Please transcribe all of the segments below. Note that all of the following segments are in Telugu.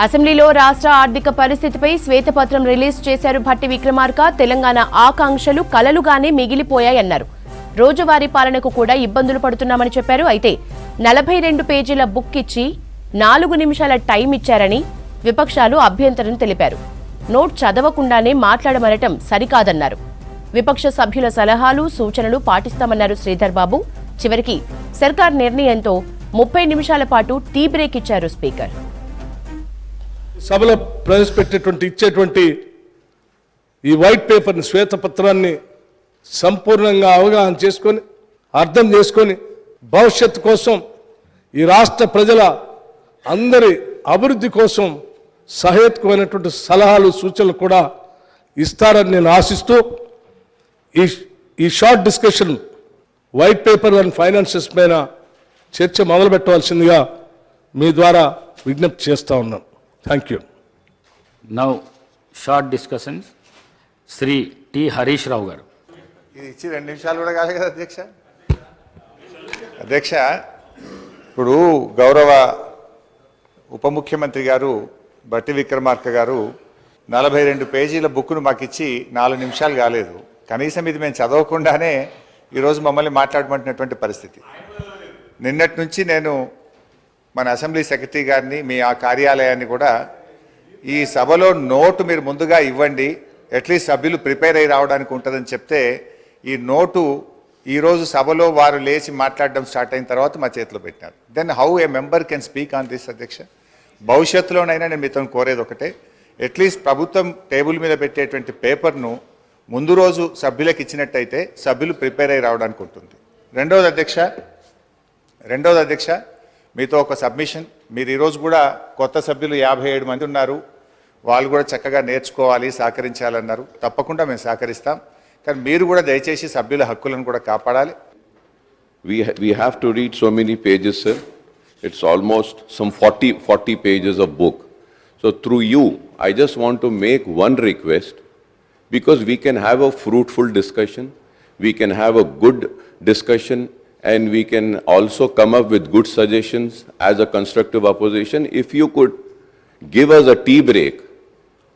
అసెంబ్లీలో రాష్ట్ర ఆర్థిక పరిస్థితిపై శ్వేతపత్రం రిలీజ్ చేశారు భట్టి విక్రమార్క. తెలంగాణ ఆకాంక్షలు కలలుగానే మిగిలిపోయాయన్నారు. రోజువారీ పాలనకు కూడా ఇబ్బందులు పడుతున్నామని చెప్పారు. అయితే 42 పేజీల బుక్ ఇచ్చి 4 నిమిషాల టైం ఇచ్చారని విపక్షాలు అభ్యంతరం తెలిపారు. నోట్ చదవకుండానే మాట్లాడమనటం సరికాదన్నారు. విపక్ష సభ్యుల సలహాలు సూచనలు పాటిస్తామన్నారు శ్రీధర్ బాబు. చివరికి సర్కార్ నిర్ణయంతో 30 నిమిషాల పాటు టీ బ్రేక్ ఇచ్చారు స్పీకర్. సభలో ప్రవేశపెట్టేటువంటి ఇచ్చేటువంటి ఈ వైట్ పేపర్ని శ్వేతపత్రాన్ని సంపూర్ణంగా అవగాహన చేసుకొని అర్థం చేసుకొని భవిష్యత్తు కోసం ఈ రాష్ట్ర ప్రజల అందరి అభివృద్ధి కోసం సహేతుకమైనటువంటి సలహాలు సూచనలు కూడా ఇస్తారని నేను ఆశిస్తూ ఈ short discussion white paper and finances పైన చర్చ మొదలు పెట్టవలసిందిగా మీ ద్వారా విజ్ఞప్తి చేస్తూ ఉన్నాను. Thank you. Now short discussions Shri T Harish Rao garu. ఇది ఇచ్చి 2 నిమిషాలు కూడా కాదు కదా అధ్యక్ష. ఇప్పుడు గౌరవ ఉప ముఖ్యమంత్రి గారు భట్టి విక్రమార్క గారు 42 పేజీల బుక్ను మాకు ఇచ్చి 4 నిమిషాలు కాలేదు. కనీసం ఇది మేము చదవకుండానే ఈరోజు మమ్మల్ని మాట్లాడమంటున్నటువంటి పరిస్థితి. నిన్నటి నుంచి నేను మన అసెంబ్లీ సెక్రటరీ గారిని మీ ఆ కార్యాలయాన్ని కూడా ఈ సభలో నోటు మీరు ముందుగా ఇవ్వండి, అట్లీస్ట్ సభ్యులు ప్రిపేర్ అయ్యి రావడానికి ఉంటుందని చెప్తే ఈ నోటు ఈరోజు సభలో వారు లేచి మాట్లాడడం స్టార్ట్ అయిన తర్వాత మా చేతిలో పెట్టినారు. Then how a member can speak on this అధ్యక్ష? భవిష్యత్తులోనైనా నేను మీతో కోరేది ఒకటే, అట్లీస్ట్ ప్రభుత్వం టేబుల్ మీద పెట్టేటువంటి పేపర్ను ముందు రోజు సభ్యులకు ఇచ్చినట్టయితే సభ్యులు ప్రిపేర్ అయ్యి రావడానికి ఉంటుంది. రెండవది అధ్యక్ష మీతో ఒక సబ్మిషన్. మీరు ఈరోజు కూడా కొత్త సభ్యులు 57 మంది ఉన్నారు, వాళ్ళు కూడా చక్కగా నేర్చుకోవాలి, సహకరించాలన్నారు. తప్పకుండా మేము సహకరిస్తాం. కానీ మీరు కూడా దయచేసి సభ్యుల హక్కులను కూడా కాపాడాలి. We have to read so many pages, sir. It's almost some 40 pages of book. So through you, I just want to make one request, because we can have a fruitful discussion, we can have a good discussion, and we can also come up with good suggestions as a constructive opposition. If you could give us a tea break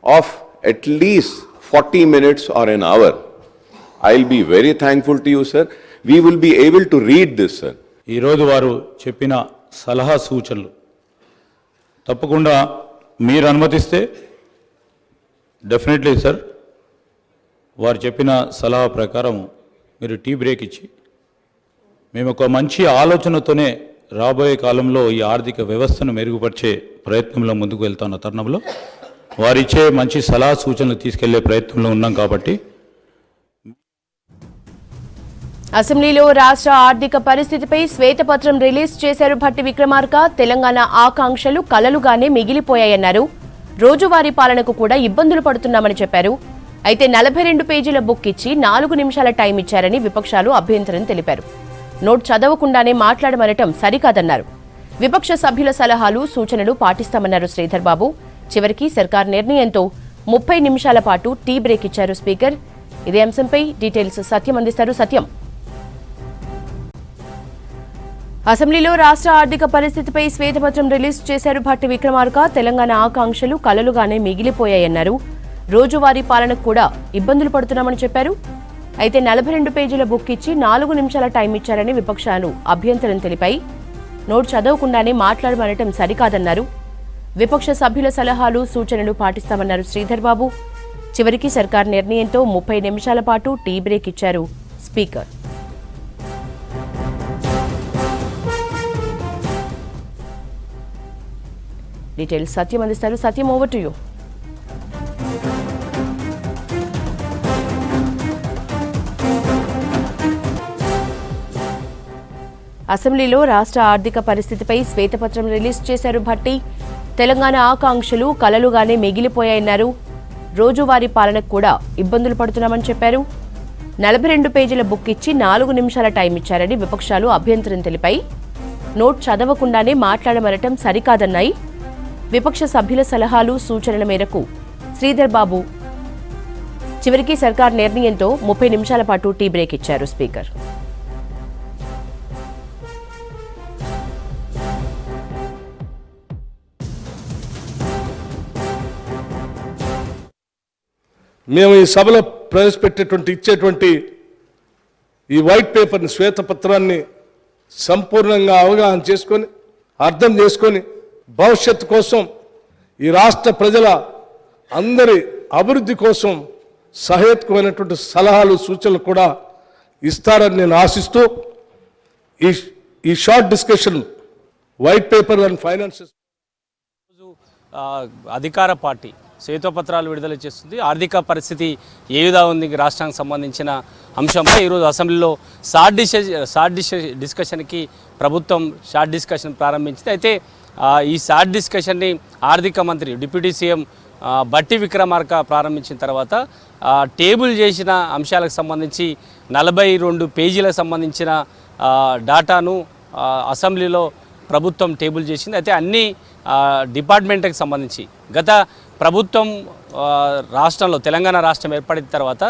of at least 40 minutes or an hour, I'll be very thankful to you, sir. We will be able to read this, sir. ఈ రోజు వారు చెప్పిన సలహా సూచనలు తప్పకుండా మీరు అనుమతిస్తే డెఫినెట్లీ సార్, వారు చెప్పిన సలహా ప్రకారం మీరు టీ బ్రేక్ ఇచ్చి మేము ఒక మంచి ఆలోచనతోనే రాబోయే కాలంలో ఈ ఆర్థిక వ్యవస్థను మెరుగుపరిచే ప్రయత్నంలో ముందుకు వెళ్తున్న తరుణంలో వారిచ్చే మంచి సలహా సూచనలు తీసుకెళ్లే ప్రయత్నంలో ఉన్నాం. కాబట్టి అసెంబ్లీలో రాష్ట్ర ఆర్థిక పరిస్థితిపై శ్వేతపత్రం రిలీజ్ చేశారు భట్టి విక్రమార్క. తెలంగాణ ఆకాంక్షలు కలలుగానే మిగిలిపోయాయన్నారు. రోజువారీ పాలనకు కూడా ఇబ్బందులు పడుతున్నామని చెప్పారు. అయితే 42 పేజీల బుక్ ఇచ్చి 4 నిమిషాల టైం ఇచ్చారని విపక్షాలు అభ్యంతరం తెలిపారు. నోట్ చదవకుండానే మాట్లాడమనటం సరికాదన్నారు. విపక్ష సభ్యుల సలహాలు సూచనలు పాటిస్తామన్నారు శ్రీధర్ బాబు. చివరికి సర్కార్ నిర్ణయంతో 30 నిమిషాల పాటు టీ బ్రేక్ ఇచ్చారు స్పీకర్. ఇదే అంశంపై డీటెయిల్స్ సత్యం అందిస్తారు. సత్యం, అసెంబ్లీలో రాష్ట్ర ఆర్థిక పరిస్థితిపై శ్వేతపత్రం రిలీజ్ చేశారు భట్టి విక్రమార్క. తెలంగాణ ఆకాంక్షలు కలలుగానే మిగిలిపోయాయన్నారు. రోజువారీ పాలనకు కూడా ఇబ్బందులు పడుతున్నామని చెప్పారు. అయితే 42 పేజీల బుక్ ఇచ్చి 4 నిమిషాల టైం ఇచ్చారని విపక్షాలు అభ్యంతరం తెలిపాయి. నోట్ చదవకుండానే మాట్లాడమనటం సరికాదన్నారు. విపక్ష సభ్యుల సలహాలు సూచనలు పాటిస్తామన్నారు శ్రీధర్ బాబు. చివరికి సర్కార్ నిర్ణయంతో 30 నిమిషాల పాటు టీ బ్రేక్ ఇచ్చారు స్పీకర్. డీటెయిల్స్ సత్యం అందిస్తారు. సత్యం, ఓవర్ టు యూ. అసెంబ్లీలో రాష్ట్ర ఆర్థిక పరిస్థితిపై శ్వేతపత్రం రిలీజ్ చేశారు భట్టి. తెలంగాణ ఆకాంక్షలు కలలుగానే మిగిలిపోయాయన్నారు. రోజువారీ పాలనకు కూడా ఇబ్బందులు పడుతున్నామని చెప్పారు. 42 పేజీల బుక్ ఇచ్చి 4 నిమిషాల టైం ఇచ్చారని విపక్షాలు అభ్యంతరం తెలిపాయి. నోట్ చదవకుండానే మాట్లాడమనటం సరికాదన్నాయి. విపక్ష సభ్యుల సలహాలు సూచనల మేరకు శ్రీధర్ బాబు చివరికి సర్కార్ నిర్ణయంతో 30 నిమిషాల పాటు టీ బ్రేక్ ఇచ్చారు స్పీకర్. మేము ఈ సభలో ఇచ్చేటువంటి ఈ వైట్ పేపర్ని, శ్వేతపత్రాన్ని సంపూర్ణంగా అవగాహన చేసుకొని, అర్థం చేసుకొని, భవిష్యత్తు కోసం, ఈ రాష్ట్ర ప్రజల అందరి అభివృద్ధి కోసం సహేతుకమైనటువంటి సలహాలు, సూచనలు కూడా ఇస్తారని నేను ఆశిస్తూ ఈ short discussion white paper and finances అధికార పార్టీ శ్వేతపత్రాలు విడుదల చేస్తుంది. ఆర్థిక పరిస్థితి ఏ విధంగా ఉంది రాష్ట్రానికి సంబంధించిన అంశంపై ఈరోజు అసెంబ్లీలో షార్ట్ డిస్కషన్కి ప్రభుత్వం షార్ట్ డిస్కషన్ ప్రారంభించింది. అయితే ఈ షార్ట్ డిస్కషన్ని ఆర్థిక మంత్రి డిప్యూటీ సీఎం బట్టి విక్రమార్క ప్రారంభించిన తర్వాత టేబుల్ చేసిన అంశాలకు సంబంధించి 42 పేజీలకు సంబంధించిన డాటాను అసెంబ్లీలో ప్రభుత్వం టేబుల్ చేసింది. అయితే అన్ని డిపార్ట్మెంట్కి సంబంధించి గత ప్రభుత్వం రాష్ట్రంలో తెలంగాణ రాష్ట్రం ఏర్పడిన తర్వాత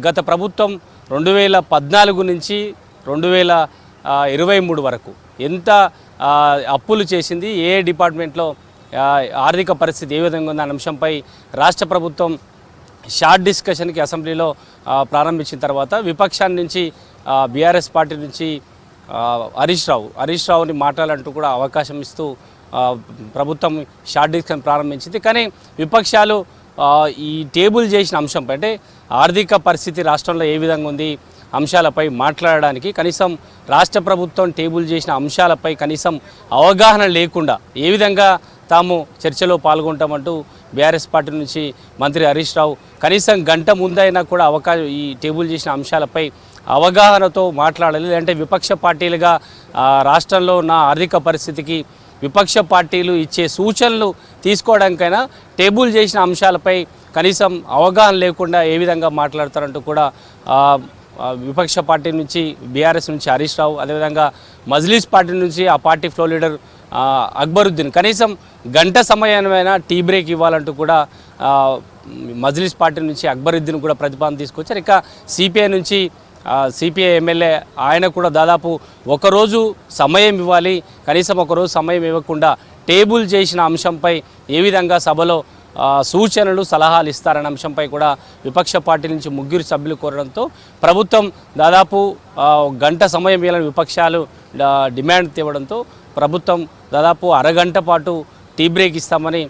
గత ప్రభుత్వం 2014 నుంచి 2023 వరకు ఎంత అప్పులు చేసింది, ఏ డిపార్ట్మెంట్లో ఆర్థిక పరిస్థితి ఏ విధంగా ఉందన్న అంశంపై రాష్ట్ర ప్రభుత్వం షార్ట్ డిస్కషన్కి అసెంబ్లీలో ప్రారంభించిన తర్వాత విపక్షాన్ని నుంచి బీఆర్ఎస్ పార్టీ నుంచి హరీష్ రావుని మాట్లాడాలంటూ కూడా అవకాశం ఇస్తూ ప్రభుత్వం షార్ట్ డిస్కషన్ ప్రారంభించింది. కానీ విపక్షాలు ఈ టేబుల్ చేసిన అంశంపై, అంటే ఆర్థిక పరిస్థితి రాష్ట్రంలో ఏ విధంగా ఉంది అంశాలపై మాట్లాడడానికి, కనీసం రాష్ట్ర ప్రభుత్వం టేబుల్ చేసిన అంశాలపై కనీసం అవగాహన లేకుండా ఏ విధంగా తాము చర్చలో పాల్గొంటామంటూ బీఆర్ఎస్ పార్టీ నుంచి మంత్రి హరీష్ రావు కనీసం గంట ముందైనా కూడా ఈ టేబుల్ చేసిన అంశాలపై అవగాహనతో మాట్లాడాలి. లేదంటే విపక్ష పార్టీలుగా రాష్ట్రంలో ఉన్న ఆర్థిక పరిస్థితికి విపక్ష పార్టీలు ఇచ్చే సూచనలు తీసుకోవడానికైనా టేబుల్ చేసిన అంశాలపై కనీసం అవగాహన లేకుండా ఏ విధంగా మాట్లాడతారంటూ కూడా విపక్ష పార్టీ నుంచి బీఆర్ఎస్ నుంచి హరీష్ రావు, అదేవిధంగా మజ్లిస్ పార్టీ నుంచి ఆ పార్టీ ఫ్లో లీడర్ అక్బరుద్దీన్ కనీసం గంట సమయమైనా టీ బ్రేక్ ఇవ్వాలంటూ కూడా మజ్లిస్ పార్టీ నుంచి అక్బరుద్దీన్ కూడా ప్రతిపాదన తీసుకొచ్చారు. ఇక సిపిఐ ఎమ్మెల్యే ఆయన కూడా దాదాపు ఒకరోజు సమయం ఇవ్వాలి, కనీసం ఒకరోజు సమయం ఇవ్వకుండా టేబుల్ చేసిన అంశంపై ఏ విధంగా సభలో సూచనలు సలహాలు ఇస్తారనే అంశంపై కూడా విపక్ష పార్టీ నుంచి 3 సభ్యులు కోరడంతో ప్రభుత్వం దాదాపు గంట సమయం ఇవ్వాలని విపక్షాలు డిమాండ్ తేవడంతో ప్రభుత్వం దాదాపు అరగంట పాటు టీ బ్రేక్ ఇస్తామని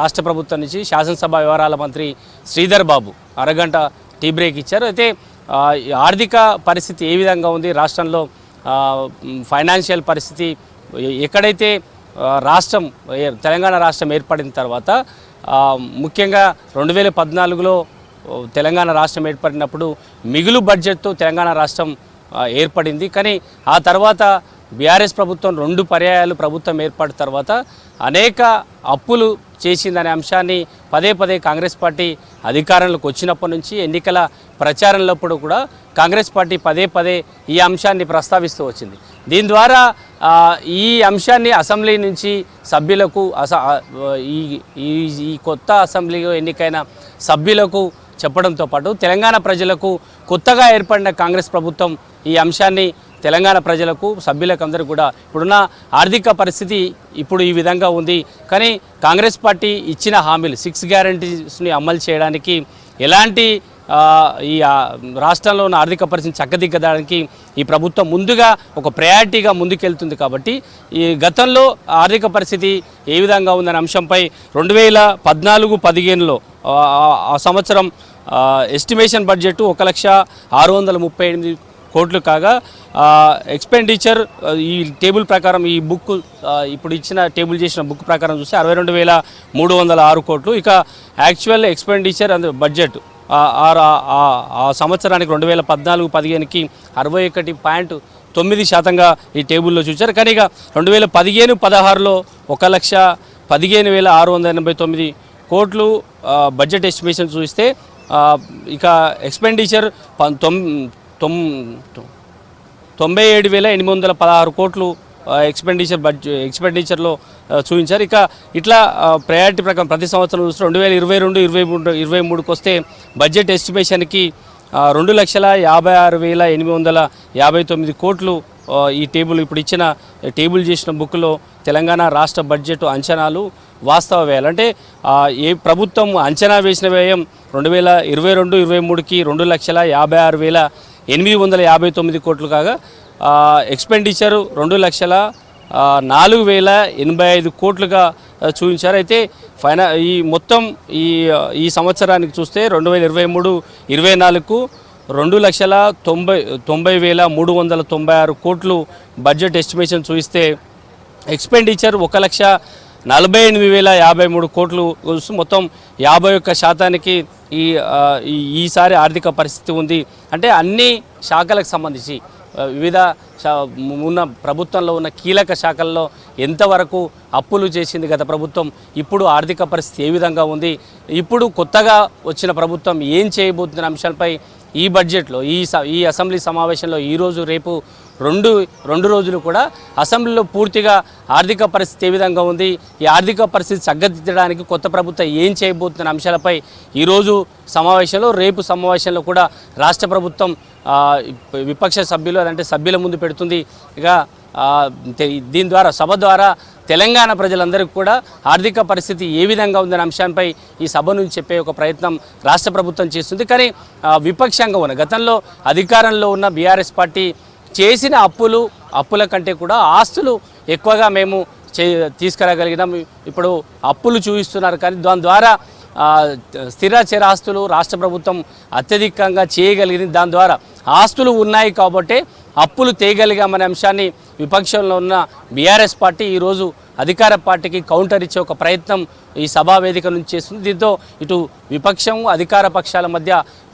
రాష్ట్ర ప్రభుత్వం నుంచి శాసనసభ వ్యవహారాల మంత్రి శ్రీధర్ బాబు అరగంట టీ బ్రేక్ ఇచ్చారు. అయితే ఆర్థిక పరిస్థితి ఏ విధంగా ఉంది రాష్ట్రంలో, ఫైనాన్షియల్ పరిస్థితి ఎక్కడైతే రాష్ట్రం తెలంగాణ రాష్ట్రం ఏర్పడిన తర్వాత ముఖ్యంగా 2014లో తెలంగాణ రాష్ట్రం ఏర్పడినప్పుడు మిగులు బడ్జెట్తో తెలంగాణ రాష్ట్రం ఏర్పడింది. కానీ ఆ తర్వాత బీఆర్ఎస్ ప్రభుత్వం 2 పర్యాయాలు ప్రభుత్వం ఏర్పడిన తర్వాత అనేక అప్పులు చేసిందనే అంశాన్ని పదే కాంగ్రెస్ పార్టీ అధికారంలోకి వచ్చినప్పటి నుంచి ఎన్నికల ప్రచారంలోప్పుడు కూడా కాంగ్రెస్ పార్టీ పదే ఈ అంశాన్ని ప్రస్తావిస్తూ వచ్చింది. దీని ద్వారా ఈ అంశాన్ని అసెంబ్లీ నుంచి సభ్యులకు ఈ కొత్త అసెంబ్లీలో ఎన్నికైన సభ్యులకు చెప్పడంతో పాటు తెలంగాణ ప్రజలకు కొత్తగా ఏర్పడిన కాంగ్రెస్ ప్రభుత్వం ఈ అంశాన్ని తెలంగాణ ప్రజలకు సభ్యులకు అందరూ కూడా ఇప్పుడున్న ఆర్థిక పరిస్థితి ఇప్పుడు ఈ విధంగా ఉంది, కానీ కాంగ్రెస్ పార్టీ ఇచ్చిన హామీలు 6 గ్యారంటీస్ని అమలు చేయడానికి ఎలాంటి ఈ రాష్ట్రంలో ఉన్న ఆర్థిక పరిస్థితిని చక్కదిద్దడానికి ఈ ప్రభుత్వం ముందుగా ఒక ప్రయారిటీగా ముందుకెళ్తుంది. కాబట్టి ఈ గతంలో ఆర్థిక పరిస్థితి ఏ విధంగా ఉందనే అంశంపై 2014-15లో ఆ సంవత్సరం ఎస్టిమేషన్ బడ్జెట్ 1,638,000 కోట్లు కాగా ఎక్స్పెండిచర్ ఈ టేబుల్ ప్రకారం ఈ బుక్ ఇప్పుడు ఇచ్చిన టేబుల్ చేసిన బుక్ ప్రకారం చూస్తే 62,306 కోట్లు. ఇక యాక్చువల్ ఎక్స్పెండిచర్ అండ్ బడ్జెట్ ఆ సంవత్సరానికి 2014-15కి 61.9% ఈ టేబుల్లో చూశారు. కానీ ఇక 2015-16లో 1,15,689 కోట్లు బడ్జెట్ ఎస్టిమేషన్ చూస్తే ఇక ఎక్స్పెండిచర్ 97,816 కోట్లు ఎక్స్పెండిచర్లో చూపించారు. ఇక ఇట్లా ప్రయారిటీ ప్రకారం ప్రతి సంవత్సరం చూస్తే 2022-23 వస్తే బడ్జెట్ ఎస్టిమేషన్కి 2,56,859 కోట్లు ఈ టేబుల్ ఇప్పుడు ఇచ్చిన టేబుల్ చేసిన బుక్లో తెలంగాణ రాష్ట్ర బడ్జెట్ అంచనాలు వాస్తవ వ్యయాలు, అంటే ఏ ప్రభుత్వం అంచనా వేసిన వ్యయం 2022-23కి 2,56,859 కోట్లు కాగా ఎక్స్పెండిచరు 2,04,085 కోట్లుగా చూపించారు. అయితే ఈ మొత్తం ఈ సంవత్సరానికి చూస్తే 2023-24కు 2,90,396 కోట్లు బడ్జెట్ ఎస్టిమేషన్ చూపిస్తే ఎక్స్పెండిచర్ 1,48,053 కోట్లు మొత్తం 51% ఈసారి ఆర్థిక పరిస్థితి ఉంది. అంటే అన్ని శాఖలకు సంబంధించి వివిధ ఉన్న ప్రభుత్వంలో ఉన్న కీలక శాఖల్లో ఎంతవరకు అప్పులు చేసింది గత ప్రభుత్వం, ఇప్పుడు ఆర్థిక పరిస్థితి ఏ విధంగా ఉంది, ఇప్పుడు కొత్తగా వచ్చిన ప్రభుత్వం ఏం చేయబోతున్న అంశాలపై ఈ బడ్జెట్లో ఈ అసెంబ్లీ సమావేశంలో ఈరోజు రేపు రెండు రోజులు కూడా అసెంబ్లీలో పూర్తిగా ఆర్థిక పరిస్థితి ఏ విధంగా ఉంది, ఈ ఆర్థిక పరిస్థితి చక్కదిద్దడానికి కొత్త ప్రభుత్వం ఏం చేయబోతున్న అంశాలపై ఈరోజు సమావేశంలో రేపు సమావేశంలో కూడా రాష్ట్ర ప్రభుత్వం విపక్ష సభ్యులు అంటే సభ్యుల ముందు పెడుతుంది. ఇక దీని ద్వారా సభ ద్వారా తెలంగాణ ప్రజలందరికీ కూడా ఆర్థిక పరిస్థితి ఏ విధంగా ఉందనే అంశాలపై ఈ సభ నుంచి చెప్పే ఒక ప్రయత్నం రాష్ట్ర ప్రభుత్వం చేస్తుంది. కానీ విపక్షంగా ఉన్న గతంలో అధికారంలో ఉన్న బీఆర్ఎస్ పార్టీ చేసిన అప్పుల కంటే కూడా ఆస్తులు ఎక్కువగా మేము తీసుకురాగలిగినాం. ఇప్పుడు అప్పులు చూపిస్తున్నారు కానీ దాని ద్వారా స్థిర చరాస్తులు రాష్ట్ర ప్రభుత్వం అత్యధికంగా చేయగలిగింది. దాని ద్వారా ఆస్తులు ఉన్నాయి కాబట్టి అప్పులు తేయగలిగామనే అంశాన్ని విపక్షంలో ఉన్న బీఆర్ఎస్ పార్టీ ఈరోజు అధికార పార్టీకి కౌంటర్ ఇచ్చే ఒక ప్రయత్నం ఈ సభా వేదిక నుంచి చేస్తుంది. దీంతో ఇటు విపక్షం అధికార పక్షాల మధ్య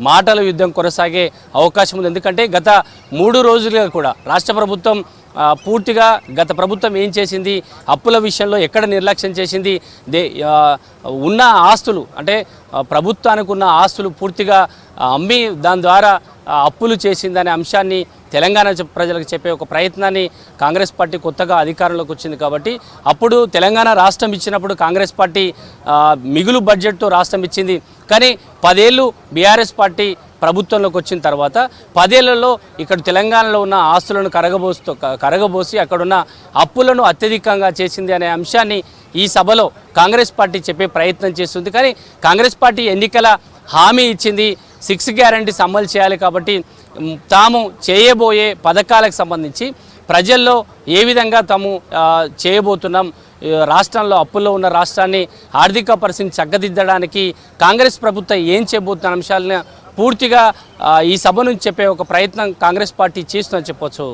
మాటల యుద్ధం కొనసాగే అవకాశం ఉంది. ఎందుకంటే గత 3 రోజులుగా కూడా రాష్ట్ర ప్రభుత్వం పూర్తిగా గత ప్రభుత్వం ఏం చేసింది, అప్పుల విషయంలో ఎక్కడ నిర్లక్ష్యం చేసింది, ఉన్న ఆస్తులు అంటే ప్రభుత్వానికి ఉన్న ఆస్తులు పూర్తిగా అమ్మి దాని ద్వారా అప్పులు చేసిందనే అంశాన్ని తెలంగాణ ప్రజలకు చెప్పే ఒక ప్రయత్నాన్ని కాంగ్రెస్ పార్టీ కొత్తగా అధికారంలోకి వచ్చింది. కాబట్టి అప్పుడు తెలంగాణ రాష్ట్రం ఇచ్చినప్పుడు కాంగ్రెస్ పార్టీ మిగులు బడ్జెట్తో రాష్ట్రం ఇచ్చింది. కానీ 10 ఏళ్ళు బీఆర్ఎస్ పార్టీ ప్రభుత్వంలోకి వచ్చిన తర్వాత 10 ఏళ్లలో ఇక్కడ తెలంగాణలో ఉన్న ఆస్తులను కరగబోసి అక్కడున్న అప్పులను అత్యధికంగా చేసింది అనే అంశాన్ని ఈ సభలో కాంగ్రెస్ పార్టీ చెప్పే ప్రయత్నం చేస్తుంది. కానీ కాంగ్రెస్ పార్టీ ఎన్నికల హామీ ఇచ్చింది 6 గ్యారంటీస్ అమలు చేయాలి. కాబట్టి తాము చేయబోయే పథకాలకు సంబంధించి ప్రజల్లో ఏ విధంగా తాము చేయబోతున్నాం, రాష్ట్రంలో అప్పుల్లో ఉన్న రాష్ట్రాన్ని ఆర్థిక పరిస్థితిని చక్కదిద్దడానికి కాంగ్రెస్ ప్రభుత్వం ఏం చేయబోతున్న అంశాలను పూర్తిగా ఈ సభ నుంచి చెప్పే ఒక ప్రయత్నం కాంగ్రెస్ పార్టీ చేస్తుందని చెప్పొచ్చు.